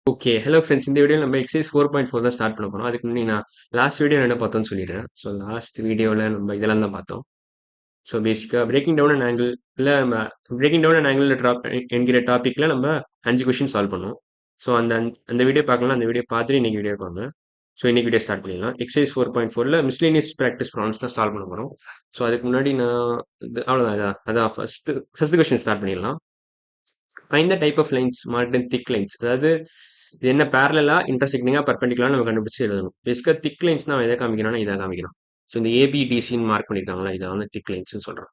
Okay. Hello friends. இந்த வீடியோல நம்ம எக்சர்சைஸ் 4.4 தான் ஸ்டார்ட் பண்ண போறோம். அதுக்கு முன்னாடி நான் லாஸ்ட் வீடியோல என்ன பார்த்தோம்னு சொல்லிடுறேன். ஸோ லாஸ்ட் வீடியோல நம்ம இதெல்லாம் தான் பார்த்தோம். ஸோ பேசிக்கா பிரேக்கிங் டவுன் அண்ட் ஆங்கிள் இல்ல நம்ம பிரேக்கிங் டவுன் அண்ட் ஆங்கிள் என்கிற டாபிக்ல நம்ம 5 கொஸ்டின் சால்வ் பண்ணோம். ஸோ அந்த அந்த வீடியோ பார்க்கலாம். அந்த வீடியோ பார்த்துட்டு இன்னைக்கு வீடியோ வாங்க. ஸோ இன்னைக்கு வீடியோ ஸ்டார்ட் பண்ணிடலாம். எக்சர்சைஸ் 4.4ல மிஸ்லேனியஸ் பிராக்டிஸ் ப்ராப்ளம்ஸ் தான் சால்வ் பண்ண போறோம். ஸோ அதுக்கு முன்னாடி நான் அவ்வளோதான். அதான் ஃபர்ஸ்ட் கொஸ்டின் ஸ்டார்ட் பண்ணிடலாம். Find the type of lines marked in thick lines. அதாவது இது என்ன பேரலா இன்டர்செக்டிங்கா பர்பெண்டிகுலரா நம்ம கண்டுபிடிச்சு எழுதணும். பேசிக்கா திக் லைன்ஸ் நான் எதை காமிக்கணும்னா இதை காமிக்கணும். ஸோ இந்த ஏபிடிசின்னு மார்க் பண்ணியிருக்காங்களா இதை வந்து திக் லைன்ஸ்னு சொல்றேன்.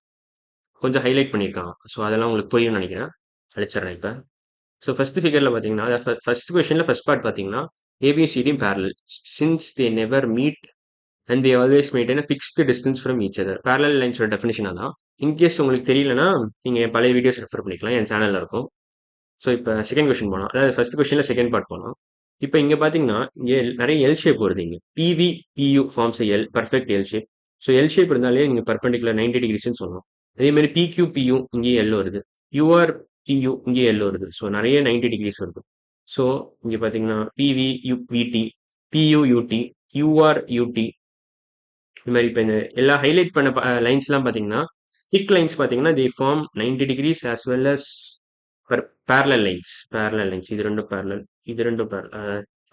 கொஞ்சம் ஹைலைட் பண்ணியிருக்காங்க. ஸோ அதெல்லாம் உங்களுக்கு புரியும்னு நினைக்கிறேன். அழிச்சிடுறேன் இப்போ. ஸோ ஃபர்ஸ்ட் ஃபிகர்ல பார்த்தீங்கன்னா ஃபர்ஸ்ட் கொஸ்டின்ல ஃபர்ஸ்ட் பார்ட் பார்த்தீங்கன்னா ஏபிசிடியும் parallel since they never meet and they always maintain fixed distance from each other. Parallel லைன்ஸோட டெஃபினேஷன் தான். இன்கேஸ் உங்களுக்கு தெரியலனா நீங்க பழைய வீடியோஸ் ரெஃபர் பண்ணிக்கலாம். என் சேனல்ல இருக்கும். ஸோ இப்போ செகண்ட் கொஸ்டின் போனோம். அதாவது ஃபர்ஸ்ட் கொஸ்டின்ல செகண்ட் பார்ட் போனோம். இப்போ இங்க பாத்தீங்கன்னா இங்க நிறைய எல் ஷேப் வருது. இங்க P V P U forms L perfect L shape. So L shape இருந்தாலே நீங்க பர்பெண்டிகுலர் 90 டிகிரிஸ்னு சொல்லணும். அதே மாதிரி பிக்யூ பியூ இங்கேயே எல் வருது. யூஆர் பியூ இங்கே எல் வருது. ஸோ நிறைய 90 டிகிரிஸ் வருது. ஸோ இங்க பாத்தீங்கன்னா பிவி யூ விடி பியூ யூடி யூஆர் யூடி இந்த மாதிரி இப்போ இந்த எல்லா ஹைலைட் பண்ண லைன்ஸ்லாம் பார்த்தீங்கன்னா திக் லைன்ஸ் பார்த்தீங்கன்னா the form 90 degrees as well as parallel lines இது ரெண்டும் பேரலல் இது ரெண்டும்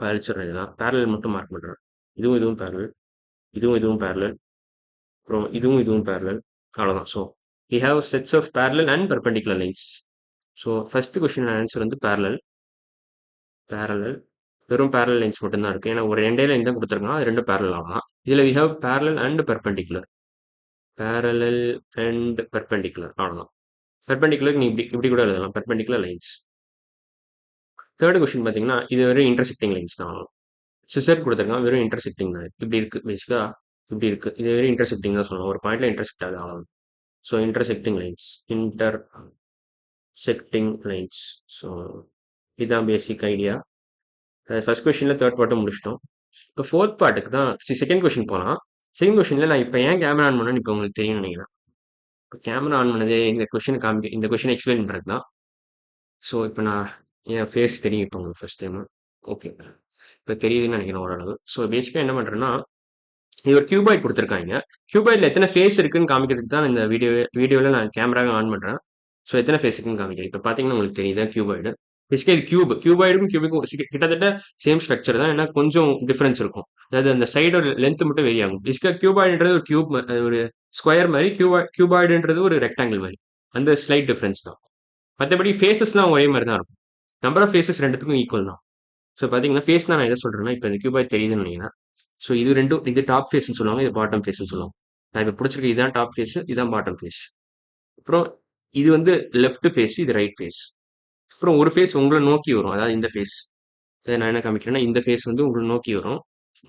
அழிச்சிடுறேன். இதெல்லாம் பேரலல் மட்டும் மார்க் பண்ணுறேன். இதுவும் பேரலல் இதுவும் பேரலல் அப்புறம் இதுவும் பேரலல் அவ்வளோதான். So we have sets of parallel and perpendicular lines. So first question answer வந்து பேரலல் வெறும் பேரலல் லைன்ஸ் மட்டும் தான் இருக்கு. ஏன்னா ஒரு ரெண்டே லைன் தான் கொடுத்துருக்காங்க. அது ரெண்டும் பேரலல் ஆகலாம். இதில் we have parallel and perpendicular அவ்வளோதான். பெர்பெண்டிகுலர் நீ இப்படி கூட எழுதலாம். Perpendicular lines. தேர்ட் கொஸ்டின் பார்த்தீங்கன்னா இது வெறும் இன்டர்செக்டிங் லைன்ஸ் தான். சிசர் கொடுத்துருக்கான் வெறும் இன்டர்செக்டிங் தான். இப்படி இருக்கு பேசிக்கா இப்படி இருக்கு. இது வெறும் இன்டர்செக்டிங் தான் சொல்லணும். ஒரு பாயிண்ட்ல இன்டர்செக்ட் ஆகுது அவ்வளவு. So intersecting lines. ஸோ இதுதான் பேசிக் ஐடியா. ஃபர்ஸ்ட் கொஸ்டின்ல தேர்ட் பார்ட்டும் முடிச்சிட்டோம். இப்போ ஃபோர்த் பார்ட்டுக்கு தான் செகண்ட் கொஸ்டின் போகலாம். செகண்ட் கொஸ்டின்ல நான் இப்போ ஏன் கேமரா ஆன் பண்ணேன்னு இப்போ உங்களுக்கு தெரியும் நினைக்கிறேன். இப்போ கேமரா ஆன் பண்ணதே இந்த கொஸ்டின் எக்ஸ்பிளைன் பண்ணுறது தான். ஸோ இப்போ நான் என் ஃபேஸ் தெரியும் இப்போ உங்களுக்கு ஃபர்ஸ்ட் டைம். ஓகே, இப்போ தெரியுதுன்னு நினைக்கிறேன் ஓரளவு. ஸோ பேசிக்காக என்ன பண்ணுறேன்னா இது ஒரு கியூபாய்ட் கொடுத்துருக்காங்க. கியூபாய்டில் எத்தனை ஃபேஸ் இருக்குன்னு காமிக்கிறதுக்கு தான் இந்த வீடியோவில் நான் கேமராவை ஆன் பண்ணுறேன். ஸோ எத்தனை ஃபேஸ் இருக்குன்னு காமிக்கிறேன். இப்போ பார்த்தீங்கன்னா உங்களுக்கு தெரியுது கியூபாய்டு. பேசிக்காக இது கியூபாய்டுக்கும் கிட்டத்தட்ட சேம் ஸ்ட்ரக்சர் தான். ஏன்னா கொஞ்சம் டிஃபரன்ஸ் இருக்கும். அதாவது அந்த சைடோட லென்த் மட்டும் வெரி ஆகும். பேசிக்காக கியூபாய்டுன்றது ஒரு ஒரு ஸ்கொயர் மாதிரி, கியூபாய்டுன்றது ஒரு ரெக்டாங்கிள் மாதிரி. அந்த ஸ்லைட் டிஃபரன்ஸ் தான். மற்றபடி ஃபேஸஸ்லாம் ஒரே மாதிரி தான் இருக்கும். நம்பர் ஆஃப் ஃபேஸஸ் ரெண்டுத்துக்கும் ஈக்குவல் தான். ஸோ பார்த்தீங்கன்னா ஃபேஸ் நான் எதை சொல்கிறேன்னா இப்போ இந்த கியூபாய்ட் தெரியுதுன்னு நினைக்கிறேன். ஸோ இது டாப் ஃபேஸ்ன்னு சொல்லுவாங்க. இது பாட்டம் ஃபேஸ்ன்னு சொல்லுவாங்க. நான் இப்போ பிடிச்சிருக்க இதுதான் டாப் ஃபேஸ், இதுதான் பாட்டம் ஃபேஸ். அப்புறம் இது வந்து லெஃப்ட் ஃபேஸ், இது ரைட் ஃபேஸ். அப்புறம் ஒரு ஃபேஸ் உங்களை நோக்கி வரும். அதாவது இந்த ஃபேஸ். இதை நான் என்ன காமிக்கிறேன்னா இந்த ஃபேஸ் வந்து உங்களை நோக்கி வரும்.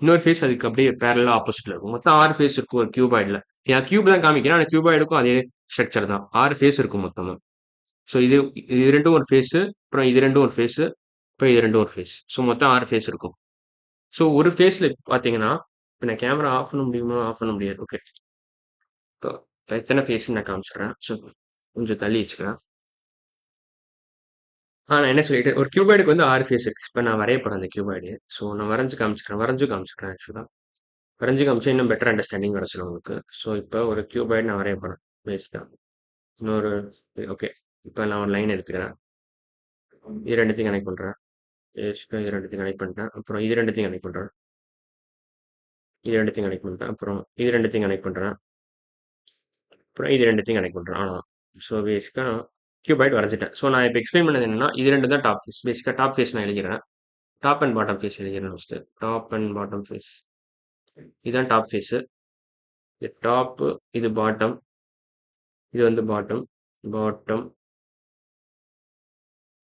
இன்னொரு ஃபேஸ் அதுக்கு அப்படியே பேரலா ஆப்போசிட்ல இருக்கும். மொத்தம் 6 ஃபேஸ் இருக்கும் ஒரு கியூபாய்டில். நான் கியூப் தான் காமிக்கிறேன். ஆனால் கியூபாய்டுக்கும் அதே ஸ்ட்ரக்சர் தான். 6 ஃபேஸ் இருக்கும் மொத்தமாக. ஸோ இது ரெண்டும் ஒரு ஃபேஸு, அப்புறம் இது ரெண்டும் ஒரு ஃபேஸு, அப்புறம் இது ரெண்டும் ஒரு ஃபேஸ். ஸோ மொத்தம் 6 ஃபேஸ் இருக்கும். ஸோ ஒரு ஃபேஸில் பார்த்தீங்கன்னா இப்போ நான் கேமரா ஆஃப் பண்ண முடியுமா? ஆஃப் பண்ண முடியாது. ஓகே, இப்போ எத்தனை ஃபேஸ்ன்னு நான் காமிச்சிடுறேன். ஸோ கொஞ்சம் தள்ளி வச்சுக்கிறேன். நான் என்ன சொல்லிட்டு ஒரு கியூபாய்டுக்கு வந்து 6 ஃபேஸ் இருக்கு. இப்போ நான் வரைய போகிறேன் அந்த கியூபாய்டு. ஸோ நான் வரைஞ்சு காமிச்சிக்கிறேன் ஆக்சுவலாக. வரைஞ்சு காமிச்சா இன்னும் பெட்டர் அண்டர்ஸ்டாண்டிங் கிடச்சிடும் உங்களுக்கு. ஸோ இப்போ ஒரு கியூபாய்டு நான் வரைய போகிறேன் பேசிக்காக. இன்னொரு ஓகே, இப்போ நான் ஒரு லைன் எடுத்துக்கிறேன். இது ரெண்டுத்தையும் கனெக்ட் பண்ணுறேன். பேசிக்காக இது ரெண்டுத்தையும் கனெக்ட் பண்ணிட்டேன். அப்புறம் இது ரெண்டுத்தையும் கனெக்ட் பண்ணுறேன். அப்புறம் இது ரெண்டுத்தையும் கனெக்ட் பண்ணுறேன். அப்புறம் இது ரெண்டுத்தையும் கனெக்ட் பண்ணுறேன். அவ்வளோதான். ஸோ பேசிக்காக நான் கியூபாய்ட் வரைஞ்சிட்டேன். ஸோ நான் இப்போ எக்ஸ்பிளைன் பண்ணது என்னன்னா இது ரெண்டு தான் டாப் ஃபேஸ். பேசிக்காக டாப் ஃபேஸ் நான் எழுதிக்கிறேன். டாப் அண்ட் பாட்டம் ஃபேஸ் எழுதிக்கிறேன் first. Top and bottom face. இதுதான் டாப் ஃபேஸு. இது டாப்பு, இது பாட்டம், இது வந்து பாட்டம்,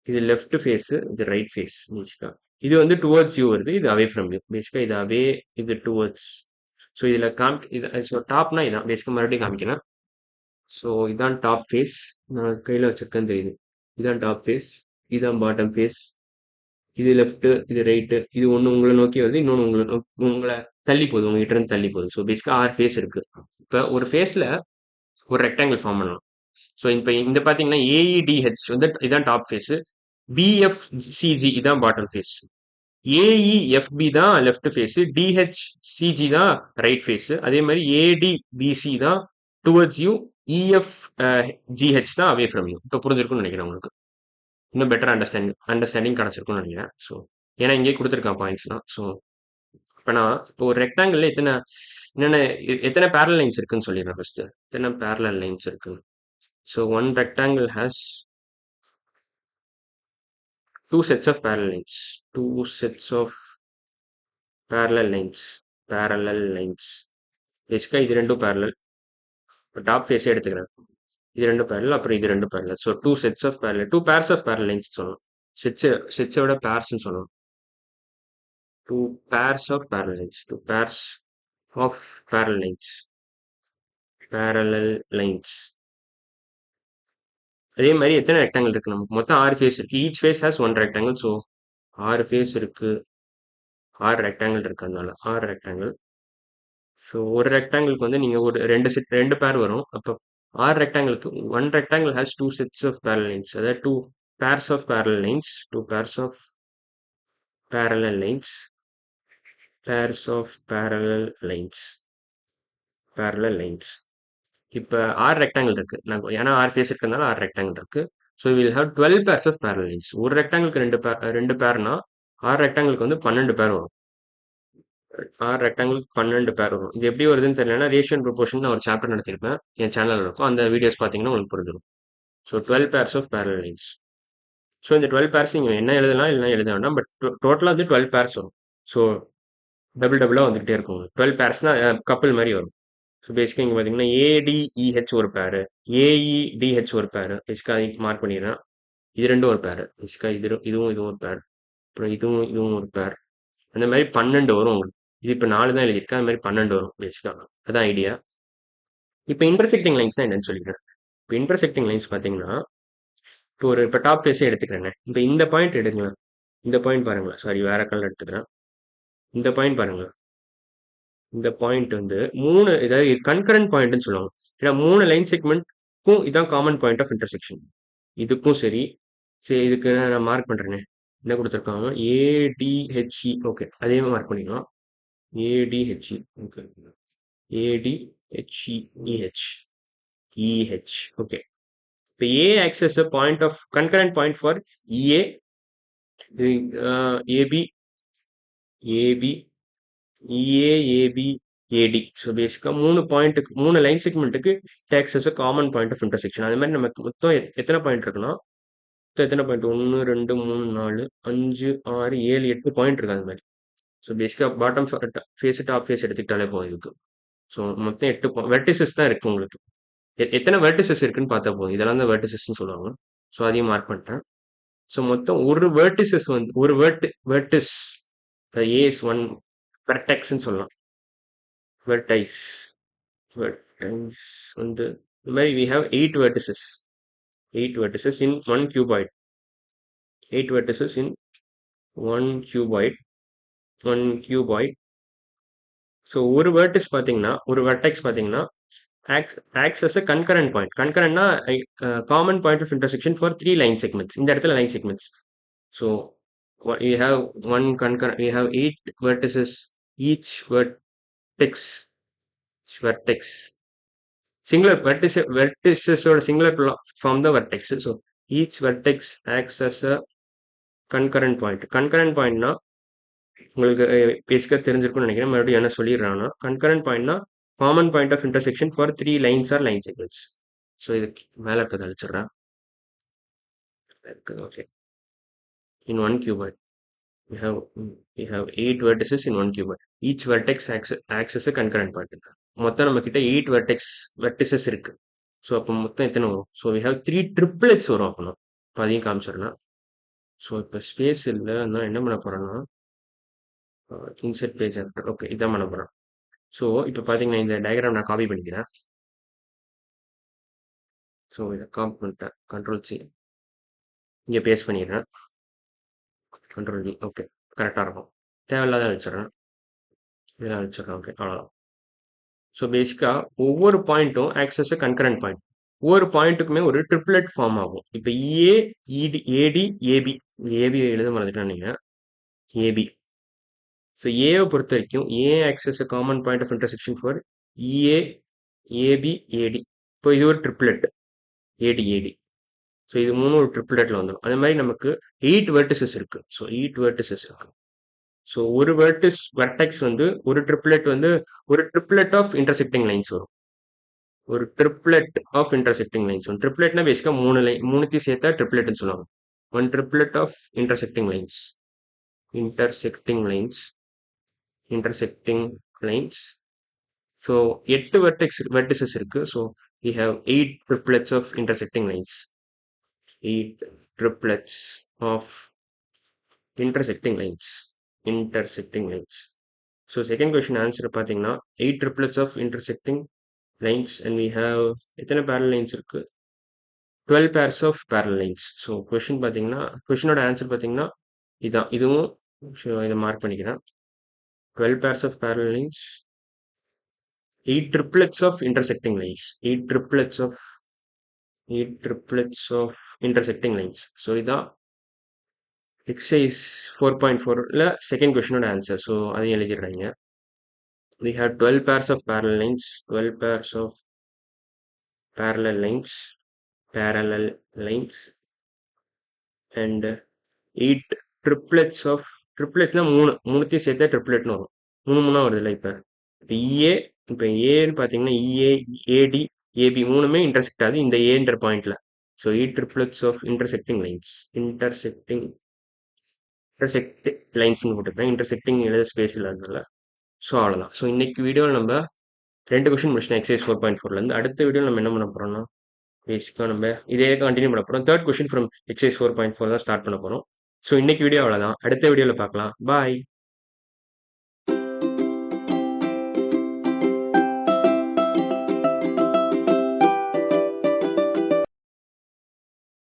இது லெஃப்ட் ஃபேஸு, இது ரைட் ஃபேஸ். பேசிக்காக இது வந்து டுவர்ட்ஸ் யூ வருது, இது அவே ஃப்ரம் யூ. பேசிக்காக இது அவே, இது டுவர்ட்ஸ். ஸோ இதில் ஸோ டாப்னா இதான் பேசிக்காக மறுபடியும் காமிக்கிறேன். ஸோ இதான் டாப் ஃபேஸ். நான் கையில் வச்சிருக்கேன்னு தெரியுது. இதான் டாப் ஃபேஸ், இதுதான் பாட்டம் ஃபேஸ். இது லெஃப்ட், இது ரைட்டு. இது ஒன்று உங்களை நோக்கி வருது, இன்னொன்று உங்களை தள்ளி போகுது, உங்ககிட்ட இருந்து தள்ளி போகுது. ஸோ பேசிக்காக 6 ஃபேஸ் இருக்கு. இப்போ ஒரு ஃபேஸில் ஒரு ரெக்டாங்கிள் ஃபார்ம் பண்ணலாம். ஸோ இப்போ இந்த பார்த்தீங்கன்னா ஏஇடிஹெச் வந்து இதான் டாப் ஃபேஸ், பிஎஃப்சிஜி இதான் பாட்டம் ஃபேஸ். ஏஇஎஃப்பி தான் லெஃப்ட் ஃபேஸ், டிஹெச்சிஜி தான் ரைட் ஃபேஸ். அதே மாதிரி ஏடிபிசி தான் டுவர்ட்ஸ் யூ, இஎஃப் ஜிஹெச் தான் அவே ஃப்ரம் யூ. இப்போ புரிஞ்சிருக்கும்னு நினைக்கிறேன் உங்களுக்கு. இன்னும் பெட்டர் அண்டர்ஸ்டாண்டிங் கிடைச்சிருக்கும்னு நினைக்கிறேன். ஸோ ஏன்னா இங்கே கொடுத்துருக்கான் பாயிண்ட்ஸ்லாம். ஸோ இப்போ நான் இப்போ ஒரு ரெக்டாங்கிள் எத்தனை பேரல் லைன்ஸ் இருக்குன்னு சொல்லிடுறேன் ஃபர்ஸ்ட். எத்தனை பேரலல் லைன்ஸ் இருக்குன்னு. So one rectangle has two sets of parallel lines. Two sets of parallel lines. Parallel lines. பேசிக்கா இது ரெண்டும் parallel. டாப் ஃபேஸே எடுத்துக்கிறேன். இது ரெண்டும் parallel, அப்புறம் இது ரெண்டும் parallel. So two sets of parallel, two pairs of parallel lines சொல்லணும். செட்ஸோட பேர்ஸ்ன்னு சொல்லணும். Two pairs of parallel lines. Two pairs of parallel lines. Parallel lines. அதே மாதிரி எத்தனை ரெக்டாங்கிள் இருக்கு நமக்கு? மொத்தம் 6 ஃபேஸ் இருக்கு. Each face has one rectangle. So 6 face இருக்கு. 6 ரெக்டாங்கிள் இருக்கு. அதனால 6 ரெக்டாங்கிள். ஸோ ஒரு ரெக்டாங்கிளுக்கு வந்து நீங்கள் ஒரு ரெண்டு பேர் வரும். அப்போ 6 ரெக்டாங்கிளுக்கு one rectangle has two sets of parallel lines. அதாவது two pairs of parallel lines. Two pairs of parallel lines. Pairs of parallel lines. Parallel lines. இப்போ 6 ரெக்டாங்கிள் இருக்கு. ஏன்னா 6 ஃபேஸ் இருக்கிறதுனால 6 ரெக்டாங்கிள் இருக்கு. So we'll have 12 pairs of parallel lines. ஒரு ரெக்டாங்கிளுக்கு ரெண்டு பேர்னா 6 ரெக்டாங்கிளுக்கு வந்து 12 பேர் வரும். 6 ரெக்டாங்கிளுக்கு 12 பேர் வரும். இது எப்படி வருதுன்னு தெரியலன்னா ரேஷியோ அண்ட் ப்ரொபோர்ஷன் நான் ஒரு சாப்டர் நடத்திருப்பேன். என் சேனலில் இருக்கும். அந்த வீடியோஸ் பார்த்தீங்கன்னா உங்களுக்கு புரிஞ்சிடும். So 12 pairs of parallel lines. So இந்த 12 பேர்ஸ் நீங்கள் என்ன எழுதலாம் இல்லைனா எழுத வேண்டாம். பட் டோட்டலாக வந்து 12 பேர்ஸ் வரும். ஸோ டபுளாக வந்துகிட்டே இருக்கும். 12 பேர்ஸ்னா கப்பல் மாதிரி வரும். ஸோ பேசிக்காக இங்கே பார்த்தீங்கன்னா ஏடிஇஹெச் ஒரு பேரு, ஏஇடிஹெச் ஒரு பேரு. பேசிக்காக அதை மார்க் பண்ணிடுறேன். இது ரெண்டும் ஒரு பேரு. பேசிக்காக இதுவும் ஒரு பேர். அப்புறம் இதுவும் ஒரு பேர். அந்த மாதிரி 12 வரும் உங்களுக்கு. இது இப்போ 4 தான் எழுதியிருக்கேன். அது மாதிரி 12 வரும் பேசிக்காக. அதான் ஐடியா. இப்போ இன்டர்செக்டிங் லைன்ஸ் தான் என்னன்னு சொல்லிக்கிறேன். இப்போ இன்டர்செக்டிங் லைன்ஸ் பார்த்தீங்கன்னா இப்போ டாப் ஃபேஸே எடுத்துக்கிறேன். இப்போ இந்த பாயிண்ட் எடுங்களேன். இந்த பாயிண்ட் பாருங்களேன். சாரி, வேற கலர் எடுத்துக்கிறேன். இந்த பாயிண்ட் பாருங்களேன். இந்த பாயிண்ட் வந்து இதாவது கன்கரண்ட் பாயிண்ட்னு சொல்லுவாங்க. ஏன்னா 3 லைன் செக்மெண்ட்க்கும் இதான் காமன் பாயிண்ட் ஆஃப் இன்டர்செக்ஷன். இதுக்கும் சரி இதுக்கு நான் மார்க் பண்றேனே. என்ன கொடுத்துருக்காங்க? ஏடிஹெச்இ. ஓகே, அதே மார்க் பண்ணிக்கலாம். A D H E. Okay, A D H E E H. Okay. இப்போ A acts as a point of concurrent point for EA, AB, EA, AB, AD. So பேசிக்காக 3 லைன் செக்மெண்ட்டுக்கு takes as a common point of intersection. அது மாதிரி நமக்கு மொத்தம் எத்தனை பாயிண்ட் இருக்குன்னா எத்தனை பாயிண்ட்? 1 2 3 4 5 6 7 8 பாயிண்ட் இருக்கு. அது மாதிரி. ஸோ பேசிக்காக பாட்டம் ஃபேஸ் டாப் ஃபேஸ் எடுத்துக்கிட்டாலே போதும் இதுக்கு. ஸோ மொத்தம் 8 வெர்டிசஸ் தான் இருக்கு உங்களுக்கு. எத்தனை வெர்டிசஸ் இருக்குன்னு பார்த்தா போதும். இதெல்லாம் தான் வெர்டிசஸ்ன்னு சொல்லுவாங்க. ஸோ அதையும் மார்க் பண்ணிட்டேன். ஸோ மொத்தம் ஒரு வெர்டிசஸ் வந்து ஒரு வெர்டிஸ் ஏஸ் ஒன் வெர்டெக்ஸ்ன்னு சொல்லலாம். வெர்டைஸ் வந்து இந்த மாதிரி we have 8 vertices. 8 vertices in one cuboid. 8 vertices in one cuboid. So ஒரு வெர்டிஸ் பார்த்தீங்கன்னா ஒரு வெர்டெக்ஸ் பார்த்தீங்கன்னா acts as a concurrent point. Concurrentனா common point of intersection for 3 line segments. இந்த இடத்துல line segments. So we have 8 vertices. Each vertex singular vertices or singular form the vertex. So each vertex acts as a concurrent point. Concurrent point na உங்களுக்கு பேசிக்காக தெரிஞ்சிருக்கும்னு நினைக்கிறேன். மறுபடியும் என்ன சொல்லிடுறாங்கன்னா concurrent பாயிண்ட்னா common point of intersection for 3 lines or line segments. So இது மேலே இருக்கிறத அழிச்சிடுறேன். Okay. In one cuboid we have 8 vertices in one cuboid. Each vertex acts as a concurrent point. மொத்தம் நம்ம கிட்ட 8 vertices இருக்கு. ஸோ அப்போ மொத்தம் எத்தனை வரும்? ஸோ we have 3 triplets வரும். அப்போ இப்போ அதையும் காமிச்சிடலாம். ஸோ இப்போ ஸ்பேஸ் இல்லை, நான் என்ன பண்ண போறேன்னா இன்செர்ட் பேஜ் ஆஃப்டர். ஓகே, இதான் பண்ண போறேன். ஸோ இப்போ பார்த்தீங்கன்னா இந்த டயக்ராம் நான் காப்பி பண்ணிக்கிறேன். ஸோ இதை காப்பி பண்ணிட்டேன். கண்ட்ரோல்-C இங்கே பேஸ்ட் பண்ணிடுறேன். கண்ட்ரோல்-V. ஓகே, கரெக்டாக இருக்கும். தேவையில்லாத வச்சிடறேன். இதெல்லாம் வச்சிடறேன். ஓகே, அவ்வளோதான். ஸோ பேசிக்காக ஒவ்வொரு பாயிண்ட்டும் acts as a concurrent point. ஒவ்வொரு பாயிண்ட்டுக்குமே ஒரு ட்ரிப்ளெட் ஃபார்ம் ஆகும். இப்போ ஏடி ஏபி எழுத மறந்துட்டேன் நீங்கள். ஏபி ஸோ ஏவை பொறுத்த வரைக்கும் A axis a common point of intersection for EA AB AD. இப்போ இது ஒரு ட்ரிப்ளெட் ஏடி ஏடி. ஸோ இது மூணு ஒரு ட்ரிப்ளெட்ல வந்துடும். அதே மாதிரி நமக்கு 8 வெர்டிசஸ் இருக்கு. ஸோ 8 வெர்டிசஸ் இருக்கு. ஸோ ஒரு வெர்டெக்ஸ் வந்து ஒரு ட்ரிப்ளெட் வந்து ஒரு ட்ரிப்ளெட் ஆஃப் இன்டர்செக்டிங் லைன்ஸ் வரும். ஒரு ட்ரிப்ளெட் ஆஃப் இன்டர்செக்டிங் லைன்ஸ் வரும். ட்ரிப்ளெட்னா பேசிக்கா மூணுத்தையும் சேர்த்தா ட்ரிப்ளெட்னு சொல்லுவாங்க. One triplet of intersecting lines. Intersecting lines. Intersecting lines. So 8 vertices இருக்கு. So we have 8 triplets of intersecting lines. 8 triplets of intersecting lines. Intersecting lines. So second question answer பார்த்தீங்கன்னா 8 triplets of intersecting lines and we have எத்தனை parallel lines இருக்கு? 12 pairs of parallel lines. So question பார்த்தீங்கன்னா கொஷினோட answer பார்த்தீங்கன்னா இதான். இதுவும் இதை mark பண்ணிக்கிறேன். 12 pairs of parallel lines. 8 triplets of intersecting lines. 8 triplets of intersecting lines. So இதான் எக்ஸசைஸ் 4.4ல செகண்ட் கொஸ்டினோட ஆன்சர். ஸோ அதையும் எழுதிடுறாங்க. we have 12 pairs of parallel lines. 12 pairs of parallel lines. Parallel lines. And 8 triplets of tripletsனா மூணுத்தையும் சேர்த்தா ட்ரிப்ளெட்னு வரும். மூணா வருதுல்ல இப்போ இஏ இப்போ ஏன்னு பார்த்தீங்கன்னா இஏ ஏடி ஏபி மூணுமே இன்டர்செக்ட் ஆகுது இந்த ஏன்ற பாயிண்ட்ல. So 8 triplets of intersecting lines. intersecting லைன்ஸ்னு போட்டுருக்கேன். இன்டர்செக்டிங் எழுத ஸ்பேஸ் இல்லாததுல. ஸோ அவ்வளோதான். ஸோ இன்னைக்கு வீடியோவில் நம்ம 2 கொஸ்டின் முடிச்சிட்டோம் எக்ஸைஸ் 4.4லேருந்து. அடுத்த வீடியோவில் நம்ம என்ன பண்ண போகிறோம்னா பேசிக்காக நம்ம இதே கண்டினியூ பண்ண போகிறோம். தேர்ட் கொஸ்டின் ஃப்ரம் எக்ஸைஸ் 4.4 தான் ஸ்டார்ட் பண்ண போகிறோம். ஸோ இன்னைக்கு வீடியோ அவ்வளோதான். அடுத்த வீடியோவில் பார்க்கலாம். பாய்.